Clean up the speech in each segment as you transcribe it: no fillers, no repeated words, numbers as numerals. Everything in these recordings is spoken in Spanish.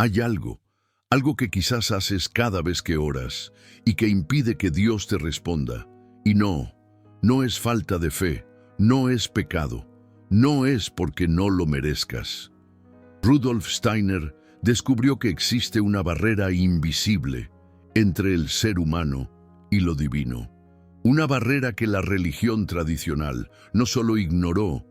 Hay algo que quizás haces cada vez que oras y que impide que Dios te responda. Y no es falta de fe, no es pecado, no es porque no lo merezcas. Rudolf Steiner descubrió que existe una barrera invisible entre el ser humano y lo divino. Una barrera que la religión tradicional no solo ignoró,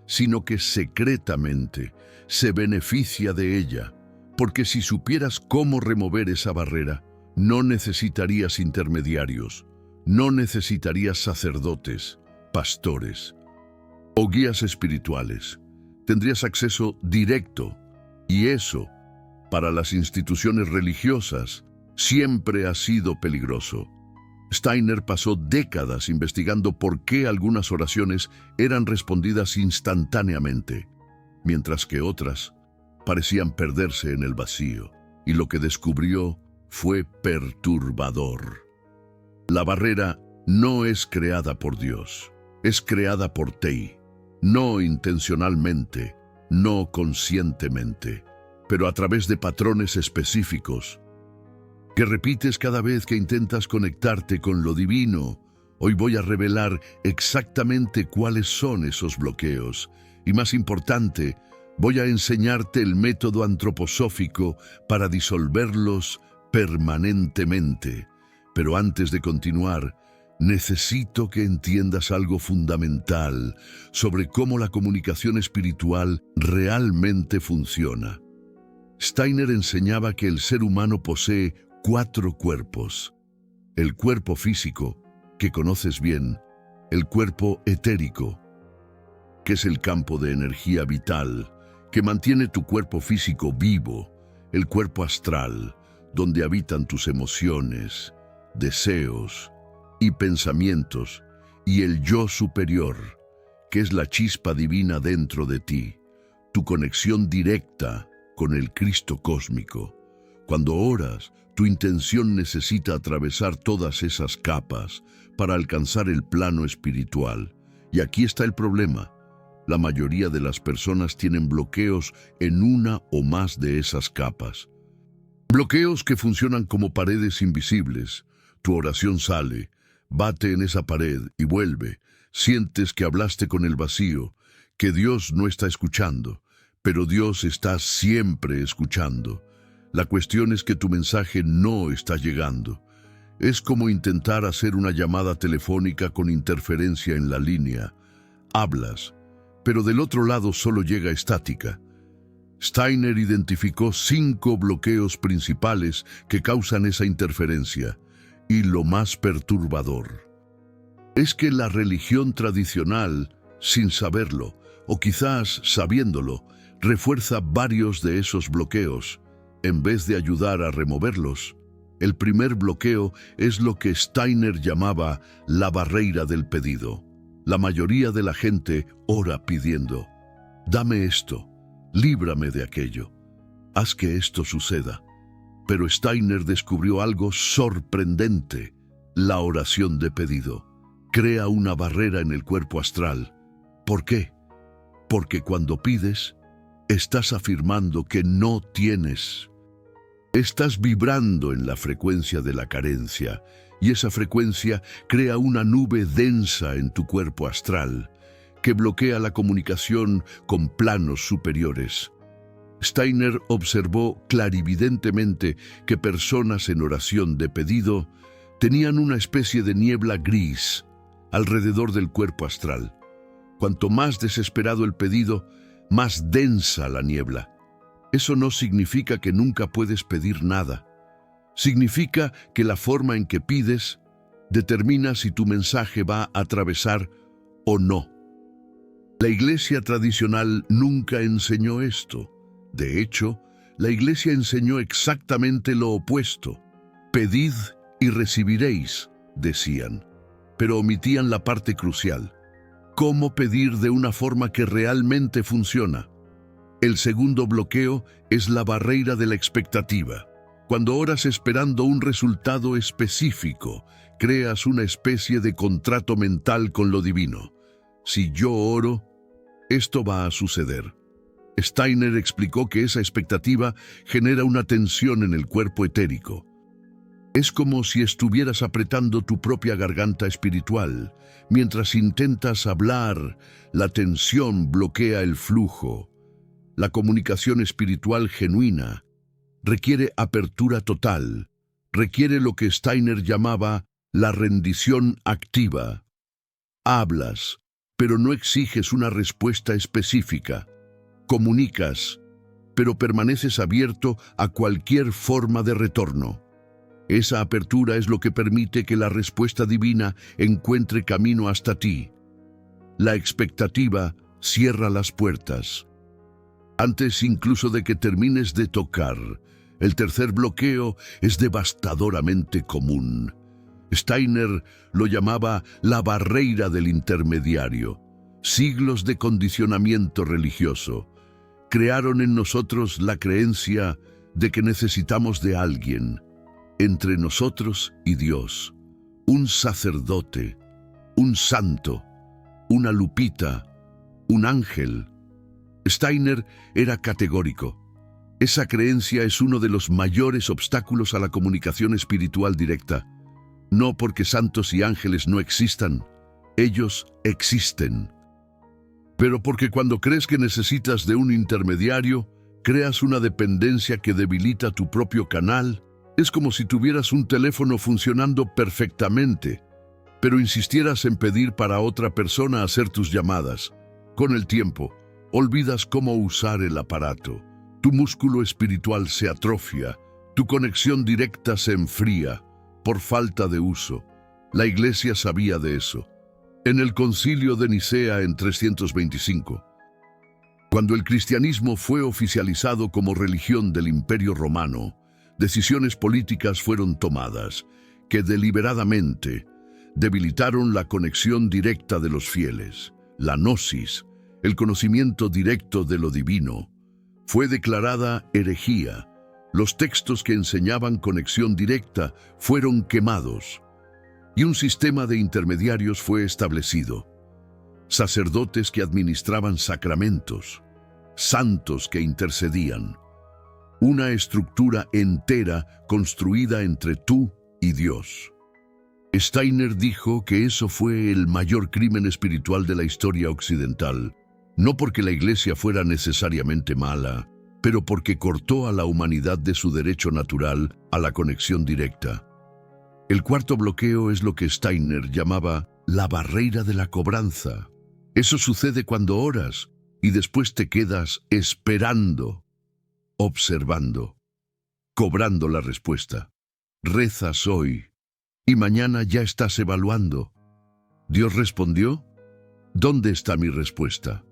sino que secretamente se beneficia de ella, porque si supieras cómo remover esa barrera, no necesitarías intermediarios, no necesitarías sacerdotes, pastores o guías espirituales. Tendrías acceso directo, y eso, para las instituciones religiosas, siempre ha sido peligroso. Steiner pasó décadas investigando por qué algunas oraciones eran respondidas instantáneamente, mientras que otras parecían perderse en el vacío, y lo que descubrió fue perturbador. La barrera no es creada por Dios, es creada por ti, no intencionalmente, no conscientemente, pero a través de patrones específicos que repites cada vez que intentas conectarte con lo divino. Hoy voy a revelar exactamente cuáles son esos bloqueos y, más importante, voy a enseñarte el método antroposófico para disolverlos permanentemente. Pero antes de continuar, necesito que entiendas algo fundamental sobre cómo la comunicación espiritual realmente funciona. Steiner enseñaba que el ser humano posee 4 cuerpos: el cuerpo físico, que conoces bien; el cuerpo etérico, que es el campo de energía vital, que mantiene tu cuerpo físico vivo; el cuerpo astral, donde habitan tus emociones, deseos y pensamientos; y el yo superior, que es la chispa divina dentro de ti, tu conexión directa con el Cristo cósmico. Cuando oras, tu intención necesita atravesar todas esas capas para alcanzar el plano espiritual. Y aquí está el problema. La mayoría de las personas tienen bloqueos en una o más de esas capas. Bloqueos que funcionan como paredes invisibles. Tu oración sale, bate en esa pared y vuelve. Sientes que hablaste con el vacío, que Dios no está escuchando, pero Dios está siempre escuchando. La cuestión es que tu mensaje no está llegando. Es como intentar hacer una llamada telefónica con interferencia en la línea. Hablas, pero del otro lado solo llega estática. Steiner identificó 5 bloqueos principales que causan esa interferencia. Y lo más perturbador es que la religión tradicional, sin saberlo, o quizás sabiéndolo, refuerza varios de esos bloqueos, en vez de ayudar a removerlos. El primer bloqueo es lo que Steiner llamaba la barrera del pedido. La mayoría de la gente ora pidiendo: dame esto, líbrame de aquello, haz que esto suceda. Pero Steiner descubrió algo sorprendente: la oración de pedido crea una barrera en el cuerpo astral. ¿Por qué? Porque cuando pides, estás afirmando que no tienes. Estás vibrando en la frecuencia de la carencia, y esa frecuencia crea una nube densa en tu cuerpo astral, que bloquea la comunicación con planos superiores. Steiner observó clarividentemente que personas en oración de pedido tenían una especie de niebla gris alrededor del cuerpo astral. Cuanto más desesperado el pedido, más densa la niebla. Eso no significa que nunca puedes pedir nada. Significa que la forma en que pides determina si tu mensaje va a atravesar o no. La iglesia tradicional nunca enseñó esto. De hecho, la iglesia enseñó exactamente lo opuesto. Pedid y recibiréis, decían, pero omitían la parte crucial: cómo pedir de una forma que realmente funciona. El segundo bloqueo es la barrera de la expectativa. Cuando oras esperando un resultado específico, creas una especie de contrato mental con lo divino. Si yo oro, esto va a suceder. Steiner explicó que esa expectativa genera una tensión en el cuerpo etérico. Es como si estuvieras apretando tu propia garganta espiritual. Mientras intentas hablar, la tensión bloquea el flujo. La comunicación espiritual genuina requiere apertura total, requiere lo que Steiner llamaba la rendición activa. Hablas, pero no exiges una respuesta específica. Comunicas, pero permaneces abierto a cualquier forma de retorno. Esa apertura es lo que permite que la respuesta divina encuentre camino hasta ti. La expectativa cierra las puertas. Antes incluso de que termines de tocar, el tercer bloqueo es devastadoramente común. Steiner lo llamaba la barreira del intermediario. Siglos de condicionamiento religioso crearon en nosotros la creencia de que necesitamos de alguien, entre nosotros y Dios, un sacerdote, un santo, una Lupita, un ángel. Steiner era categórico. Esa creencia es uno de los mayores obstáculos a la comunicación espiritual directa. No porque santos y ángeles no existan, ellos existen. Pero porque cuando crees que necesitas de un intermediario, creas una dependencia que debilita tu propio canal. Es como si tuvieras un teléfono funcionando perfectamente, pero insistieras en pedir para otra persona hacer tus llamadas. Con el tiempo, olvidas cómo usar el aparato. Tu músculo espiritual se atrofia, tu conexión directa se enfría por falta de uso. La Iglesia sabía de eso. En el Concilio de Nicea en 325, cuando el cristianismo fue oficializado como religión del Imperio Romano, decisiones políticas fueron tomadas que deliberadamente debilitaron la conexión directa de los fieles. La gnosis, el conocimiento directo de lo divino, fue declarada herejía. Los textos que enseñaban conexión directa fueron quemados y un sistema de intermediarios fue establecido. Sacerdotes que administraban sacramentos, santos que intercedían. Una estructura entera construida entre tú y Dios. Steiner dijo que eso fue el mayor crimen espiritual de la historia occidental, no porque la Iglesia fuera necesariamente mala, pero porque cortó a la humanidad de su derecho natural a la conexión directa. El cuarto bloqueo es lo que Steiner llamaba la barreira de la cobranza. Eso sucede cuando oras y después te quedas esperando, observando, cobrando la respuesta. Rezas hoy y mañana ya estás evaluando. ¿Dios respondió? ¿Dónde está mi respuesta?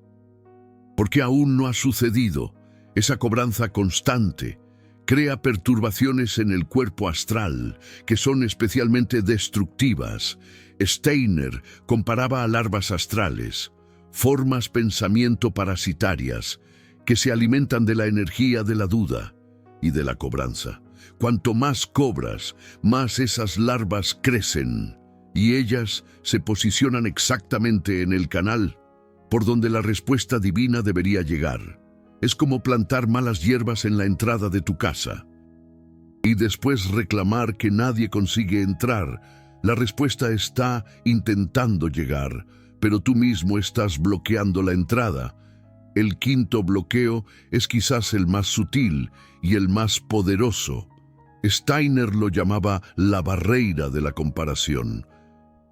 Porque aún no ha sucedido. Esa cobranza constante crea perturbaciones en el cuerpo astral que son especialmente destructivas. Steiner comparaba a larvas astrales, formas pensamiento parasitarias, que se alimentan de la energía de la duda y de la cobranza. Cuanto más cobras, más esas larvas crecen, y ellas se posicionan exactamente en el canal por donde la respuesta divina debería llegar. Es como plantar malas hierbas en la entrada de tu casa y después reclamar que nadie consigue entrar. La respuesta está intentando llegar, pero tú mismo estás bloqueando la entrada. El quinto bloqueo es quizás el más sutil y el más poderoso. Steiner lo llamaba la barreira de la comparación.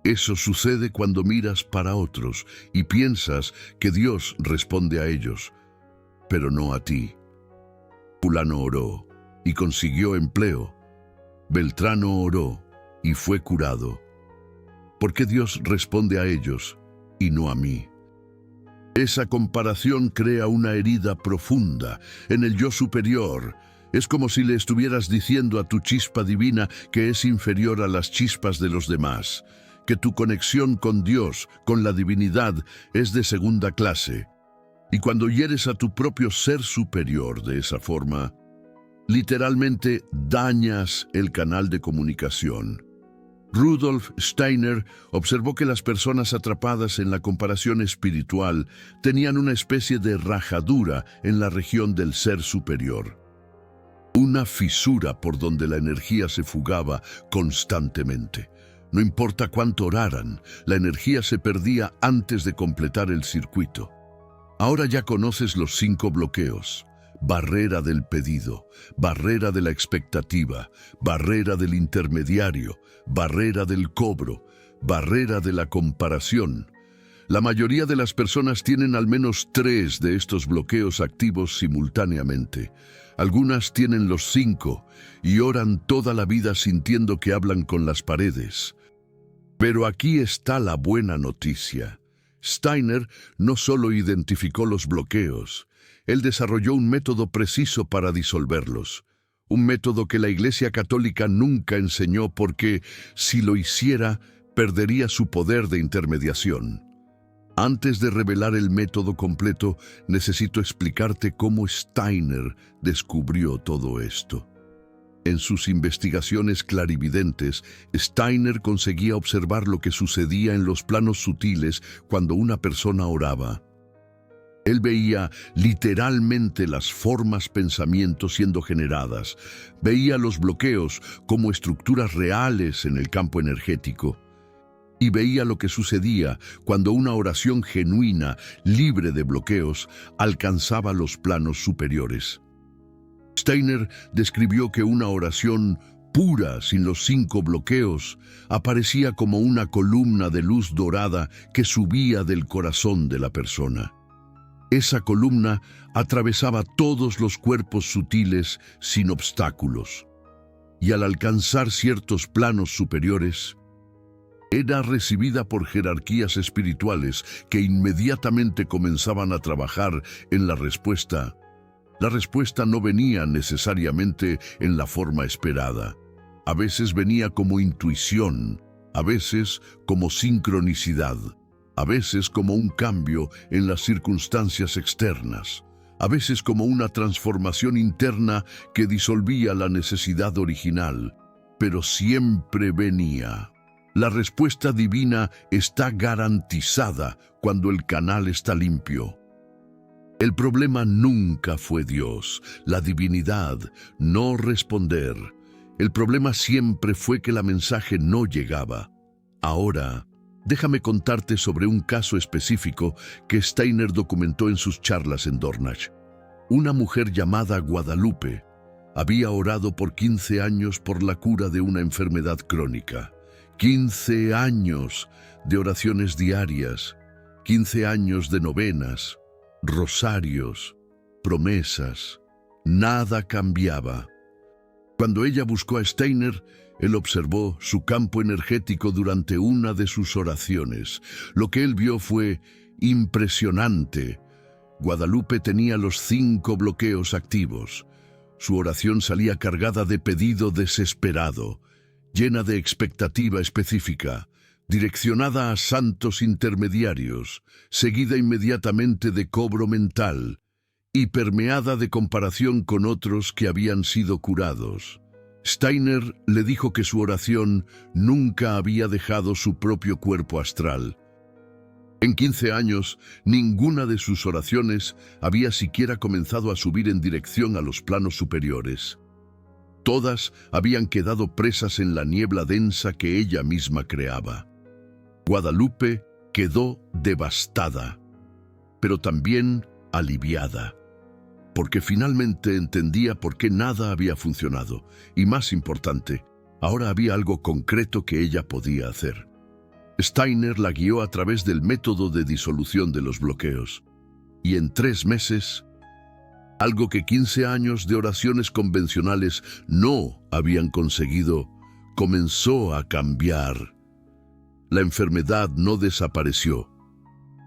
Eso sucede cuando miras para otros y piensas que Dios responde a ellos, pero no a ti. Fulano oró y consiguió empleo. Beltrano oró y fue curado. ¿Por qué Dios responde a ellos y no a mí? Esa comparación crea una herida profunda en el yo superior. Es como si le estuvieras diciendo a tu chispa divina que es inferior a las chispas de los demás, que tu conexión con Dios, con la divinidad, es de segunda clase. Y cuando hieres a tu propio ser superior de esa forma, literalmente dañas el canal de comunicación. Rudolf Steiner observó que las personas atrapadas en la comparación espiritual tenían una especie de rajadura en la región del ser superior. Una fisura por donde la energía se fugaba constantemente. No importa cuánto oraran, la energía se perdía antes de completar el circuito. Ahora ya conoces los 5 bloqueos. Barrera del pedido, barrera de la expectativa, barrera del intermediario, barrera del cobro, barrera de la comparación. La mayoría de las personas tienen al menos 3 de estos bloqueos activos simultáneamente. Algunas tienen los 5 y oran toda la vida sintiendo que hablan con las paredes. Pero aquí está la buena noticia. Steiner no solo identificó los bloqueos, él desarrolló un método preciso para disolverlos. Un método que la Iglesia Católica nunca enseñó porque, si lo hiciera, perdería su poder de intermediación. Antes de revelar el método completo, necesito explicarte cómo Steiner descubrió todo esto. En sus investigaciones clarividentes, Steiner conseguía observar lo que sucedía en los planos sutiles cuando una persona oraba. Él veía literalmente las formas pensamientos siendo generadas, veía los bloqueos como estructuras reales en el campo energético, y veía lo que sucedía cuando una oración genuina, libre de bloqueos, alcanzaba los planos superiores. Steiner describió que una oración pura, sin los 5 bloqueos, aparecía como una columna de luz dorada que subía del corazón de la persona. Esa columna atravesaba todos los cuerpos sutiles sin obstáculos, y al alcanzar ciertos planos superiores, era recibida por jerarquías espirituales que inmediatamente comenzaban a trabajar en la respuesta. La respuesta no venía necesariamente en la forma esperada. A veces venía como intuición, a veces como sincronicidad, a veces como un cambio en las circunstancias externas, a veces como una transformación interna que disolvía la necesidad original, pero siempre venía. La respuesta divina está garantizada cuando el canal está limpio. El problema nunca fue Dios, la divinidad, no responder. El problema siempre fue que la mensaje no llegaba. Ahora, déjame contarte sobre un caso específico que Steiner documentó en sus charlas en Dornach. Una mujer llamada Guadalupe había orado por 15 años por la cura de una enfermedad crónica. 15 años de oraciones diarias, 15 años de novenas, rosarios, promesas. Nada cambiaba. Cuando ella buscó a Steiner, él observó su campo energético durante una de sus oraciones. Lo que él vio fue impresionante. Guadalupe tenía los 5 bloqueos activos. Su oración salía cargada de pedido desesperado, llena de expectativa específica, direccionada a santos intermediarios, seguida inmediatamente de cobro mental y permeada de comparación con otros que habían sido curados. Steiner le dijo que su oración nunca había dejado su propio cuerpo astral. En 15 años, ninguna de sus oraciones había siquiera comenzado a subir en dirección a los planos superiores. Todas habían quedado presas en la niebla densa que ella misma creaba. Guadalupe quedó devastada, pero también aliviada, porque finalmente entendía por qué nada había funcionado, y más importante, ahora había algo concreto que ella podía hacer. Steiner la guió a través del método de disolución de los bloqueos, y en 3 meses, algo que 15 años de oraciones convencionales no habían conseguido, comenzó a cambiar. La enfermedad no desapareció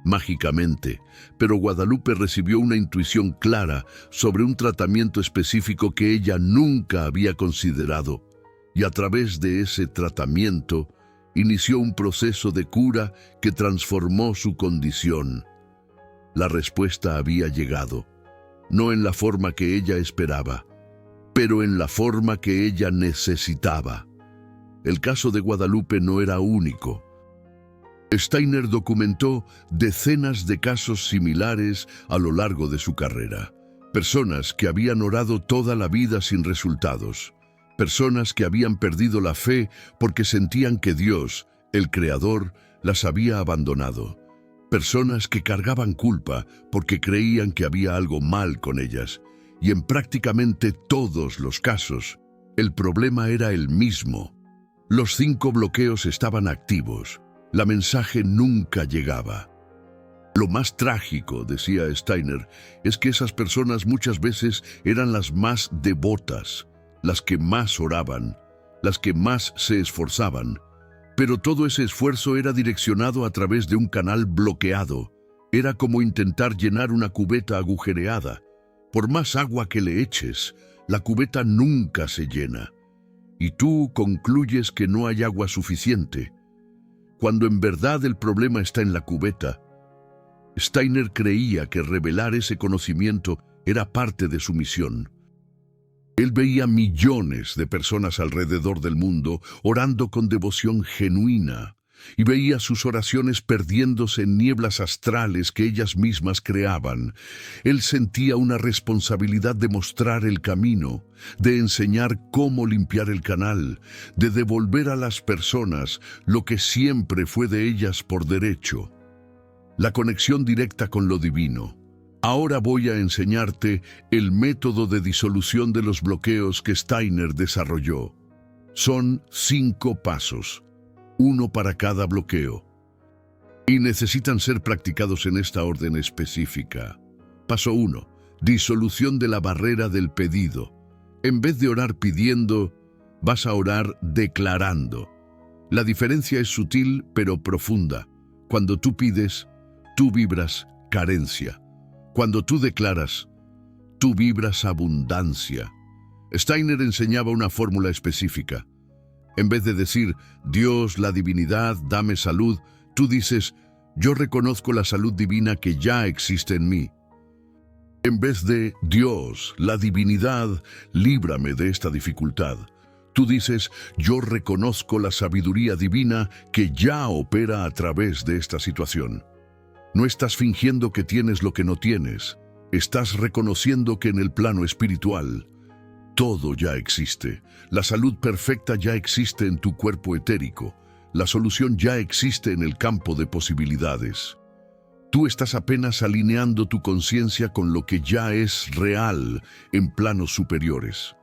mágicamente, pero Guadalupe recibió una intuición clara sobre un tratamiento específico que ella nunca había considerado, y a través de ese tratamiento inició un proceso de cura que transformó su condición. La respuesta había llegado, no en la forma que ella esperaba, pero en la forma que ella necesitaba. El caso de Guadalupe no era único. Steiner documentó decenas de casos similares a lo largo de su carrera. Personas que habían orado toda la vida sin resultados. Personas que habían perdido la fe porque sentían que Dios, el Creador, las había abandonado. Personas que cargaban culpa porque creían que había algo mal con ellas. Y en prácticamente todos los casos, el problema era el mismo. Los 5 bloqueos estaban activos. La mensaje nunca llegaba. Lo más trágico, decía Steiner, es que esas personas muchas veces eran las más devotas, las que más oraban, las que más se esforzaban. Pero todo ese esfuerzo era direccionado a través de un canal bloqueado. Era como intentar llenar una cubeta agujereada. Por más agua que le eches, la cubeta nunca se llena. Y tú concluyes que no hay agua suficiente, cuando en verdad el problema está en la cubeta. Steiner creía que revelar ese conocimiento era parte de su misión. Él veía millones de personas alrededor del mundo orando con devoción genuina, y veía sus oraciones perdiéndose en nieblas astrales que ellas mismas creaban. Él sentía una responsabilidad de mostrar el camino, de enseñar cómo limpiar el canal, de devolver a las personas lo que siempre fue de ellas por derecho. La conexión directa con lo divino. Ahora voy a enseñarte el método de disolución de los bloqueos que Steiner desarrolló. Son 5 pasos. 1 para cada bloqueo. Y necesitan ser practicados en esta orden específica. Paso 1. Disolución de la barrera del pedido. En vez de orar pidiendo, vas a orar declarando. La diferencia es sutil pero profunda. Cuando tú pides, tú vibras carencia. Cuando tú declaras, tú vibras abundancia. Steiner enseñaba una fórmula específica. En vez de decir, Dios, la divinidad, dame salud, tú dices, yo reconozco la salud divina que ya existe en mí. En vez de, Dios, la divinidad, líbrame de esta dificultad, tú dices, yo reconozco la sabiduría divina que ya opera a través de esta situación. No estás fingiendo que tienes lo que no tienes, estás reconociendo que en el plano espiritual, todo ya existe. La salud perfecta ya existe en tu cuerpo etérico. La solución ya existe en el campo de posibilidades. Tú estás apenas alineando tu conciencia con lo que ya es real en planos superiores.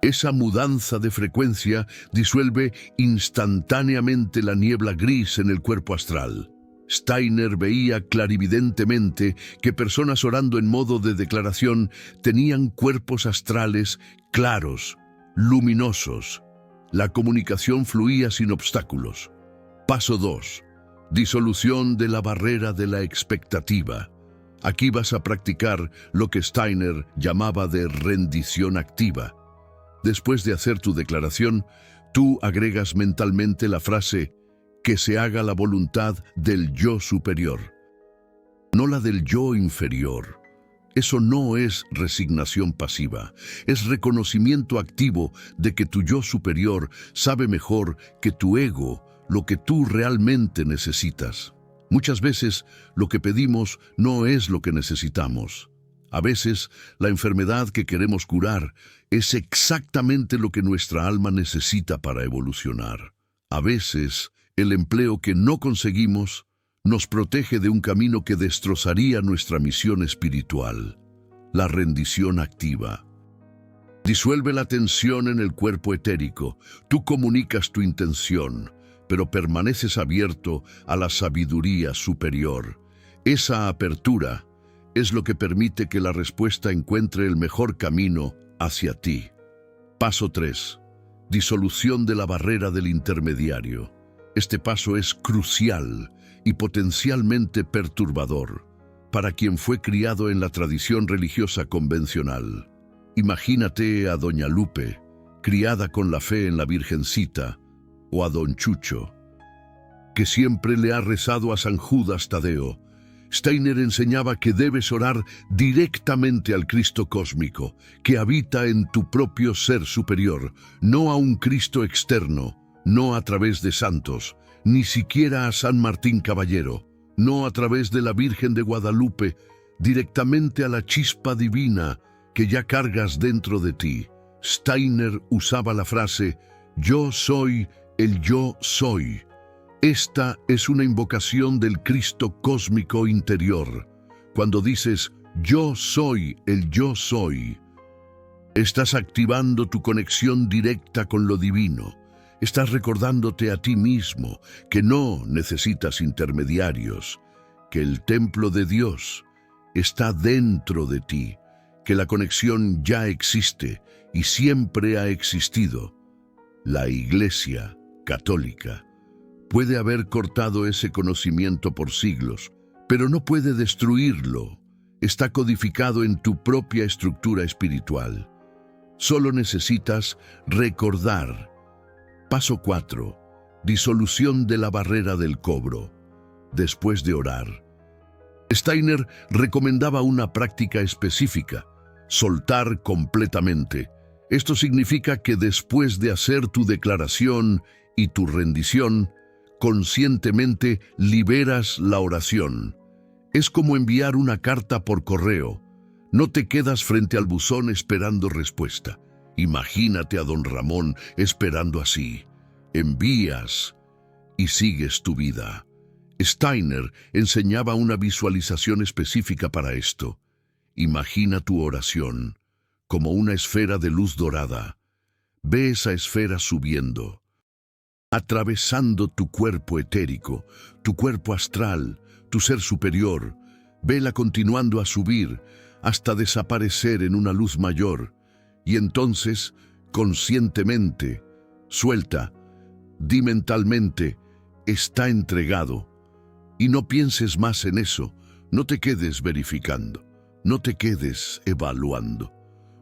Esa mudanza de frecuencia disuelve instantáneamente la niebla gris en el cuerpo astral. Steiner veía clarividentemente que personas orando en modo de declaración tenían cuerpos astrales claros, luminosos. La comunicación fluía sin obstáculos. Paso 2. Disolución de la barrera de la expectativa. Aquí vas a practicar lo que Steiner llamaba de rendición activa. Después de hacer tu declaración, tú agregas mentalmente la frase que se haga la voluntad del yo superior, no la del yo inferior. Eso no es resignación pasiva, es reconocimiento activo de que tu yo superior sabe mejor que tu ego lo que tú realmente necesitas. Muchas veces lo que pedimos no es lo que necesitamos. A veces la enfermedad que queremos curar es exactamente lo que nuestra alma necesita para evolucionar. A veces el empleo que no conseguimos nos protege de un camino que destrozaría nuestra misión espiritual, la rendición activa. Disuelve la tensión en el cuerpo etérico. Tú comunicas tu intención, pero permaneces abierto a la sabiduría superior. Esa apertura es lo que permite que la respuesta encuentre el mejor camino hacia ti. Paso 3. Disolución de la barrera del intermediario. Este paso es crucial y potencialmente perturbador para quien fue criado en la tradición religiosa convencional. Imagínate a Doña Lupe, criada con la fe en la Virgencita, o a Don Chucho, que siempre le ha rezado a San Judas Tadeo. Steiner enseñaba que debes orar directamente al Cristo cósmico, que habita en tu propio ser superior, no a un Cristo externo, no a través de santos, ni siquiera a San Martín Caballero, no a través de la Virgen de Guadalupe, directamente a la chispa divina que ya cargas dentro de ti. Steiner usaba la frase «Yo soy el yo soy». Esta es una invocación del Cristo cósmico interior. Cuando dices «Yo soy el yo soy», estás activando tu conexión directa con lo divino. Estás recordándote a ti mismo que no necesitas intermediarios, que el templo de Dios está dentro de ti, que la conexión ya existe y siempre ha existido. La Iglesia Católica puede haber cortado ese conocimiento por siglos, pero no puede destruirlo. Está codificado en tu propia estructura espiritual. Solo necesitas recordar. Paso 4. Disolución de la barrera del cobro. Después de orar. Steiner recomendaba una práctica específica: soltar completamente. Esto significa que después de hacer tu declaración y tu rendición, conscientemente liberas la oración. Es como enviar una carta por correo. No te quedas frente al buzón esperando respuesta. Imagínate a don Ramón esperando así. Envías y sigues tu vida. Steiner enseñaba una visualización específica para esto. Imagina tu oración como una esfera de luz dorada. Ve esa esfera subiendo, atravesando tu cuerpo etérico, tu cuerpo astral, tu ser superior. Vela continuando a subir hasta desaparecer en una luz mayor. Y entonces, conscientemente, suelta, di mentalmente, está entregado. Y no pienses más en eso, no te quedes verificando, no te quedes evaluando,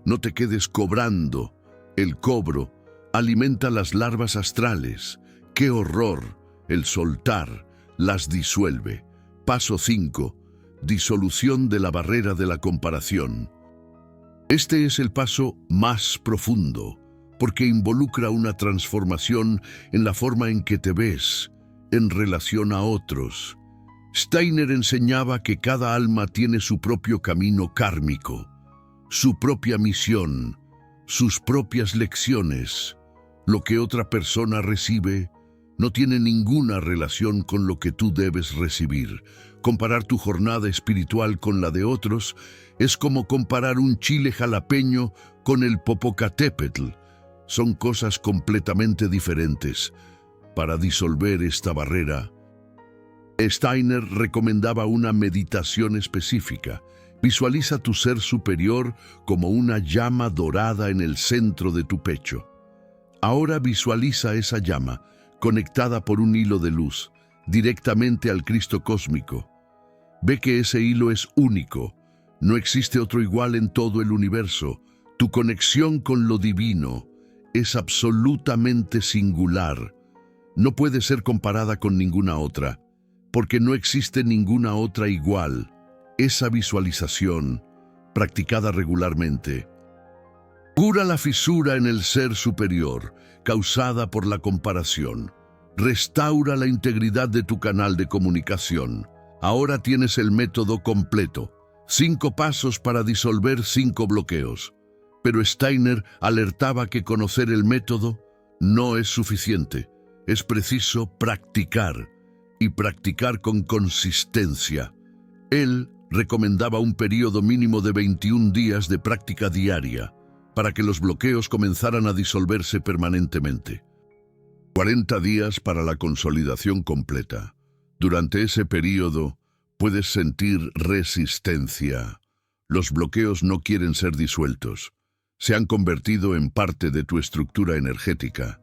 no te quedes cobrando. El cobro alimenta las larvas astrales. ¡Qué horror! El soltar las disuelve. Paso 5. Disolución de la barrera de la comparación. Este es el paso más profundo, porque involucra una transformación en la forma en que te ves en relación a otros. Steiner enseñaba que cada alma tiene su propio camino kármico, su propia misión, sus propias lecciones. Lo que otra persona recibe no tiene ninguna relación con lo que tú debes recibir. Comparar tu jornada espiritual con la de otros es como comparar un chile jalapeño con el Popocatépetl. Son cosas completamente diferentes. Para disolver esta barrera, Steiner recomendaba una meditación específica. Visualiza tu ser superior como una llama dorada en el centro de tu pecho. Ahora visualiza esa llama conectada por un hilo de luz directamente al Cristo cósmico. Ve que ese hilo es único. No existe otro igual en todo el universo. Tu conexión con lo divino es absolutamente singular. No puede ser comparada con ninguna otra, porque no existe ninguna otra igual. Esa visualización, practicada regularmente, cura la fisura en el ser superior, causada por la comparación. Restaura la integridad de tu canal de comunicación. Ahora tienes el método completo. 5 pasos para disolver 5 bloqueos. Pero Steiner alertaba que conocer el método no es suficiente. Es preciso practicar, y practicar con consistencia. Él recomendaba un periodo mínimo de 21 días de práctica diaria para que los bloqueos comenzaran a disolverse permanentemente. 40 días para la consolidación completa. Durante ese periodo puedes sentir resistencia. Los bloqueos no quieren ser disueltos. Se han convertido en parte de tu estructura energética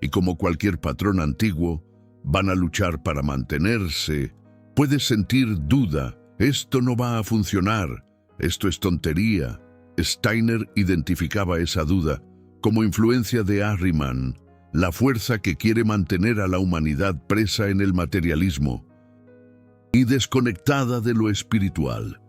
y, como cualquier patrón antiguo, van a luchar para mantenerse. Puedes sentir duda. Esto no va a funcionar. Esto es tontería. Steiner identificaba esa duda como influencia de Ahriman, la fuerza que quiere mantener a la humanidad presa en el materialismo y desconectada de lo espiritual.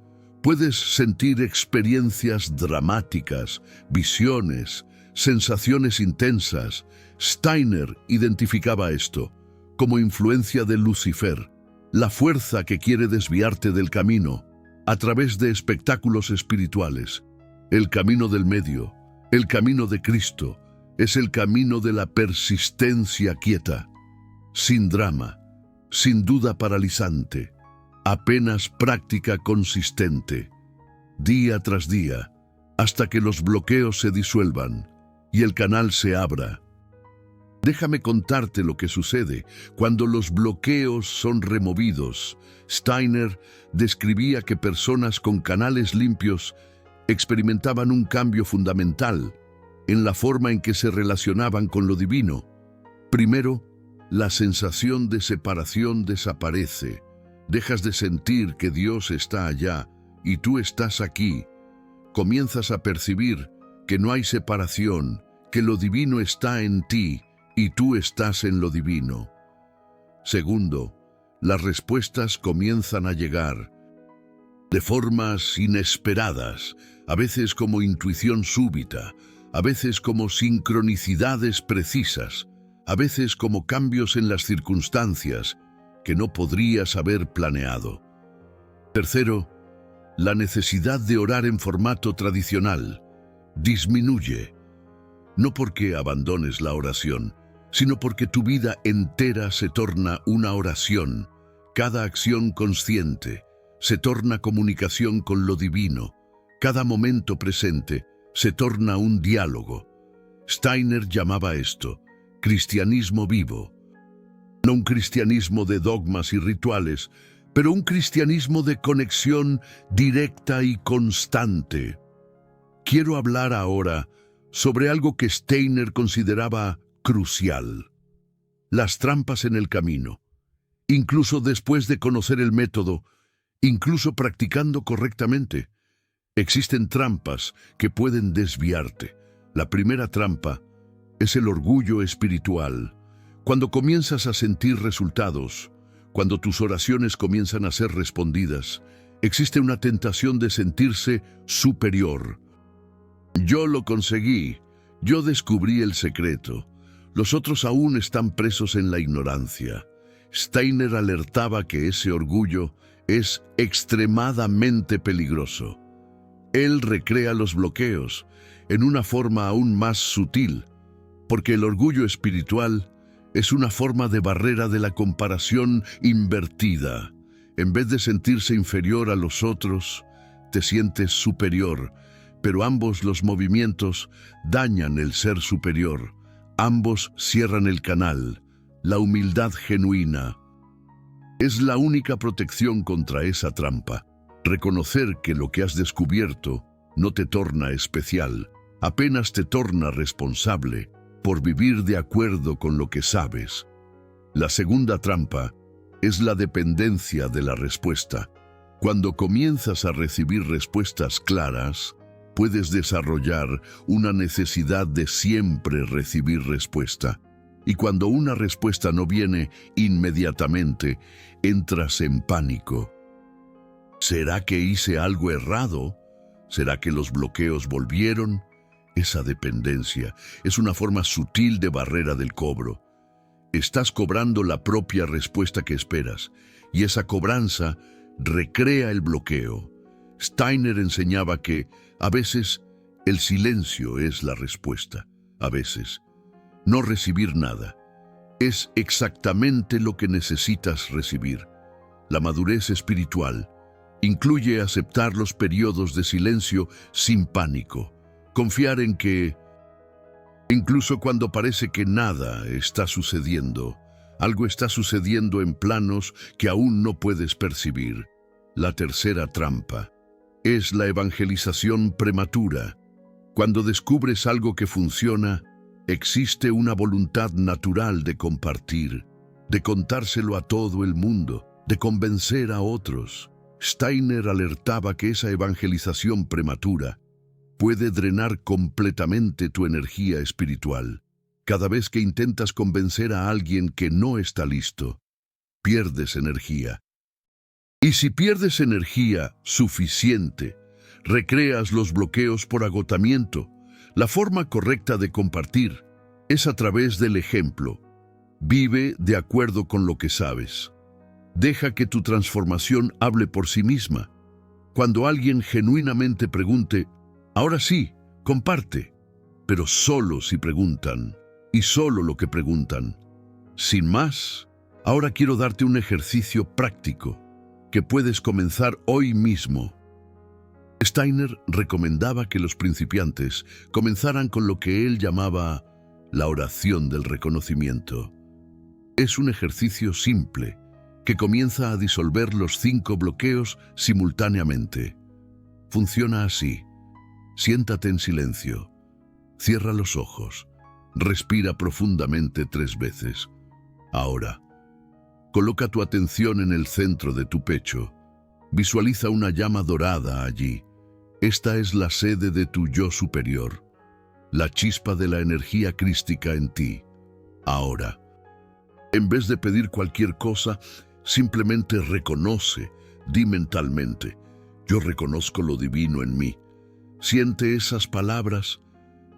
Puedes sentir experiencias dramáticas, visiones, sensaciones intensas. Steiner identificaba esto como influencia de Lucifer, la fuerza que quiere desviarte del camino a través de espectáculos espirituales. El camino del medio, el camino de Cristo, es el camino de la persistencia quieta, sin drama, sin duda paralizante, apenas práctica consistente, día tras día, hasta que los bloqueos se disuelvan y el canal se abra. Déjame contarte lo que sucede cuando los bloqueos son removidos. Steiner describía que personas con canales limpios experimentaban un cambio fundamental en la forma en que se relacionaban con lo divino. Primero, la sensación de separación desaparece. Dejas de sentir que Dios está allá y tú estás aquí. Comienzas a percibir que no hay separación, que lo divino está en ti y tú estás en lo divino. Segundo, las respuestas comienzan a llegar de formas inesperadas, a veces como intuición súbita, a veces como sincronicidades precisas, a veces como cambios en las circunstancias que no podrías haber planeado. Tercero, la necesidad de orar en formato tradicional disminuye, no porque abandones la oración, sino porque tu vida entera se torna una oración. Cada acción consciente se torna comunicación con lo divino. Cada momento presente se torna un diálogo. Steiner llamaba esto cristianismo vivo. No un cristianismo de dogmas y rituales, pero un cristianismo de conexión directa y constante. Quiero hablar ahora sobre algo que Steiner consideraba crucial: las trampas en el camino. Incluso después de conocer el método, incluso practicando correctamente, existen trampas que pueden desviarte. La primera trampa es el orgullo espiritual. Cuando comienzas a sentir resultados, cuando tus oraciones comienzan a ser respondidas, existe una tentación de sentirse superior. Yo lo conseguí, yo descubrí el secreto. Los otros aún están presos en la ignorancia. Steiner alertaba que ese orgullo es extremadamente peligroso. Él recrea los bloqueos en una forma aún más sutil, porque el orgullo espiritual es una forma de barrera de la comparación invertida. En vez de sentirse inferior a los otros, te sientes superior, pero ambos los movimientos dañan el ser superior. Ambos cierran el canal. La humildad genuina es la única protección contra esa trampa. Reconocer que lo que has descubierto no te torna especial, apenas te torna responsable por vivir de acuerdo con lo que sabes. La segunda trampa es la dependencia de la respuesta. Cuando comienzas a recibir respuestas claras, puedes desarrollar una necesidad de siempre recibir respuesta. Y cuando una respuesta no viene inmediatamente, entras en pánico. ¿Será que hice algo errado? ¿Será que los bloqueos volvieron? Esa dependencia es una forma sutil de barrera del cobro. Estás cobrando la propia respuesta que esperas, y esa cobranza recrea el bloqueo. Steiner enseñaba que, a veces, el silencio es la respuesta. A veces, no recibir nada es exactamente lo que necesitas recibir. La madurez espiritual incluye aceptar los periodos de silencio sin pánico, confiar en que, incluso cuando parece que nada está sucediendo, algo está sucediendo en planos que aún no puedes percibir. La tercera trampa es la evangelización prematura. Cuando descubres algo que funciona, existe una voluntad natural de compartir, de contárselo a todo el mundo, de convencer a otros. Steiner alertaba que esa evangelización prematura puede drenar completamente tu energía espiritual. Cada vez que intentas convencer a alguien que no está listo, pierdes energía. Y si pierdes energía suficiente, recreas los bloqueos por agotamiento. La forma correcta de compartir es a través del ejemplo. Vive de acuerdo con lo que sabes. Deja que tu transformación hable por sí misma. Cuando alguien genuinamente pregunte, ahora sí, comparte, pero solo si preguntan, y solo lo que preguntan. Sin más, ahora quiero darte un ejercicio práctico que puedes comenzar hoy mismo. Steiner recomendaba que los principiantes comenzaran con lo que él llamaba la oración del reconocimiento. Es un ejercicio simple que comienza a disolver los 5 bloqueos simultáneamente. Funciona así. Siéntate en silencio. Cierra los ojos. Respira profundamente 3 veces. Ahora, coloca tu atención en el centro de tu pecho. Visualiza una llama dorada allí. Esta es la sede de tu yo superior, la chispa de la energía crística en ti. Ahora, en vez de pedir cualquier cosa, simplemente reconoce, di mentalmente, yo reconozco lo divino en mí. Siente esas palabras,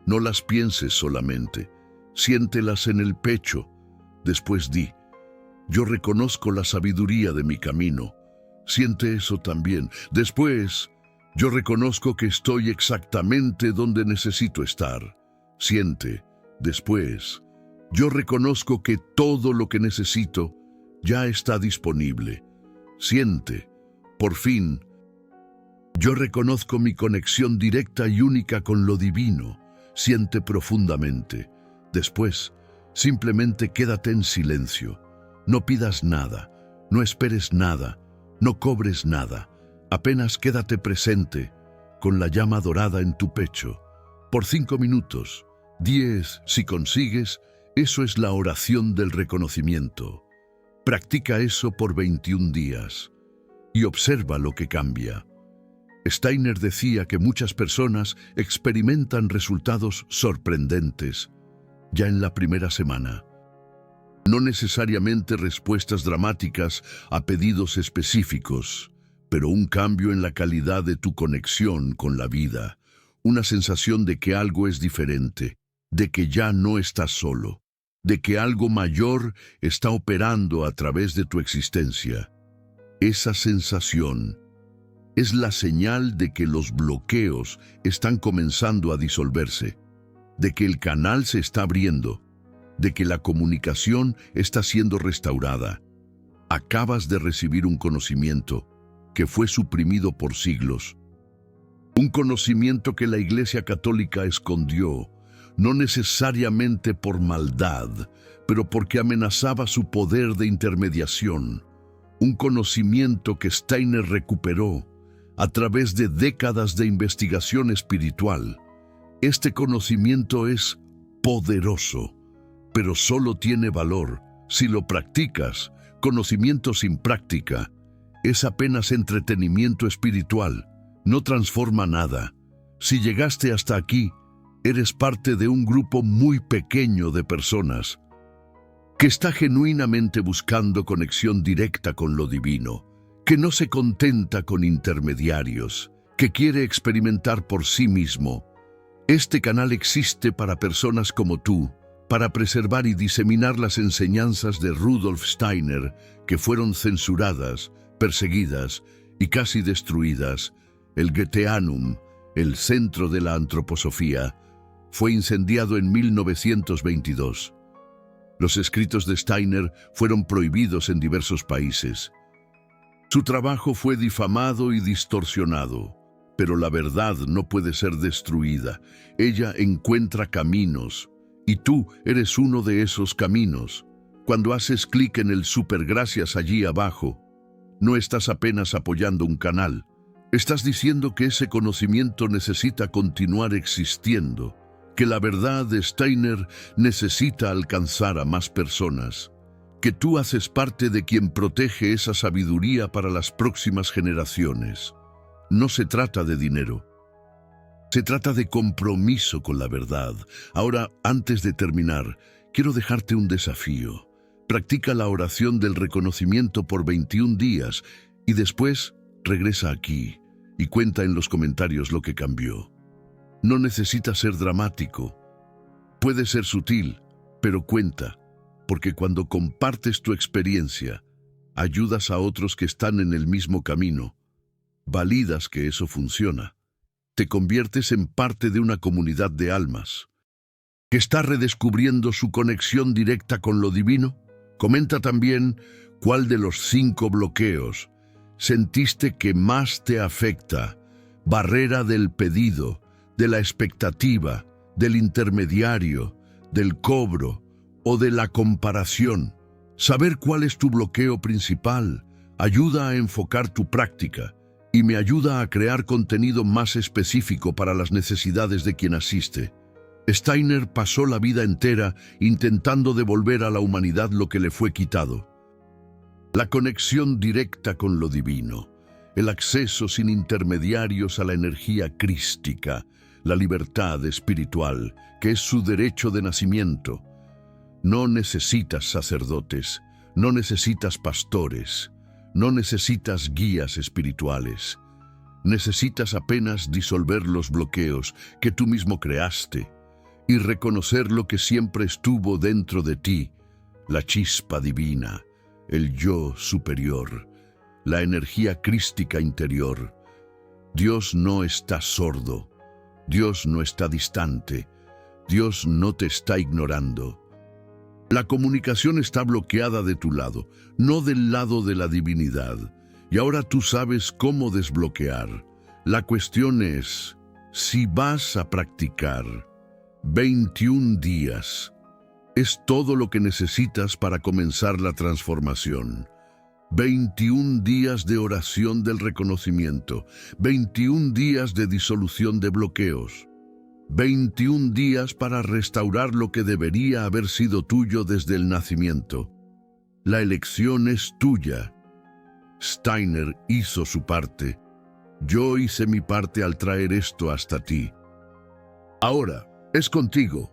no las pienses solamente, siéntelas en el pecho. Después di, yo reconozco la sabiduría de mi camino. Siente eso también. Después, yo reconozco que estoy exactamente donde necesito estar. Siente. Después, yo reconozco que todo lo que necesito ya está disponible. Siente. Por fin, yo reconozco mi conexión directa y única con lo divino. Siente profundamente. Después, simplemente quédate en silencio. No pidas nada, no esperes nada, no cobres nada. Apenas quédate presente con la llama dorada en tu pecho. Por 5 minutos, 10 si consigues, eso es la oración del reconocimiento. Practica eso por 21 días y observa lo que cambia. Steiner decía que muchas personas experimentan resultados sorprendentes ya en la primera semana. No necesariamente respuestas dramáticas a pedidos específicos, pero un cambio en la calidad de tu conexión con la vida, una sensación de que algo es diferente, de que ya no estás solo, de que algo mayor está operando a través de tu existencia. Esa sensación es la señal de que los bloqueos están comenzando a disolverse, de que el canal se está abriendo, de que la comunicación está siendo restaurada. Acabas de recibir un conocimiento que fue suprimido por siglos. Un conocimiento que la Iglesia Católica escondió, no necesariamente por maldad, pero porque amenazaba su poder de intermediación. Un conocimiento que Steiner recuperó a través de décadas de investigación espiritual. Este conocimiento es poderoso, pero solo tiene valor si lo practicas. Conocimiento sin práctica es apenas entretenimiento espiritual, no transforma nada. Si llegaste hasta aquí, eres parte de un grupo muy pequeño de personas que está genuinamente buscando conexión directa con lo divino, que no se contenta con intermediarios, que quiere experimentar por sí mismo. Este canal existe para personas como tú, para preservar y diseminar las enseñanzas de Rudolf Steiner, que fueron censuradas, perseguidas y casi destruidas. El Goetheanum, el centro de la antroposofía, fue incendiado en 1922. Los escritos de Steiner fueron prohibidos en diversos países. Su trabajo fue difamado y distorsionado, pero la verdad no puede ser destruida. Ella encuentra caminos, y tú eres uno de esos caminos. Cuando haces clic en el supergracias allí abajo, no estás apenas apoyando un canal. Estás diciendo que ese conocimiento necesita continuar existiendo, que la verdad de Steiner necesita alcanzar a más personas, que tú haces parte de quien protege esa sabiduría para las próximas generaciones. No se trata de dinero. Se trata de compromiso con la verdad. Ahora, antes de terminar, quiero dejarte un desafío. Practica la oración del reconocimiento por 21 días y después regresa aquí y cuenta en los comentarios lo que cambió. No necesita ser dramático. Puede ser sutil, pero cuenta, porque cuando compartes tu experiencia, ayudas a otros que están en el mismo camino, validas que eso funciona, te conviertes en parte de una comunidad de almas que está redescubriendo su conexión directa con lo divino. Comenta también cuál de los 5 bloqueos sentiste que más te afecta: barrera del pedido, de la expectativa, del intermediario, del cobro o de la comparación. Saber cuál es tu bloqueo principal ayuda a enfocar tu práctica y me ayuda a crear contenido más específico para las necesidades de quien asiste. Steiner pasó la vida entera intentando devolver a la humanidad lo que le fue quitado: la conexión directa con lo divino, el acceso sin intermediarios a la energía crística, la libertad espiritual, que es su derecho de nacimiento. No necesitas sacerdotes, no necesitas pastores, no necesitas guías espirituales. Necesitas apenas disolver los bloqueos que tú mismo creaste y reconocer lo que siempre estuvo dentro de ti: la chispa divina, el yo superior, la energía crística interior. Dios no está sordo, Dios no está distante, Dios no te está ignorando. La comunicación está bloqueada de tu lado, no del lado de la divinidad, y ahora tú sabes cómo desbloquear. La cuestión es si vas a practicar. 21 días. Es todo lo que necesitas para comenzar la transformación. 21 días de oración del reconocimiento. 21 días de disolución de bloqueos. 21 días para restaurar lo que debería haber sido tuyo desde el nacimiento. La elección es tuya. Steiner hizo su parte. Yo hice mi parte al traer esto hasta ti. Ahora, es contigo.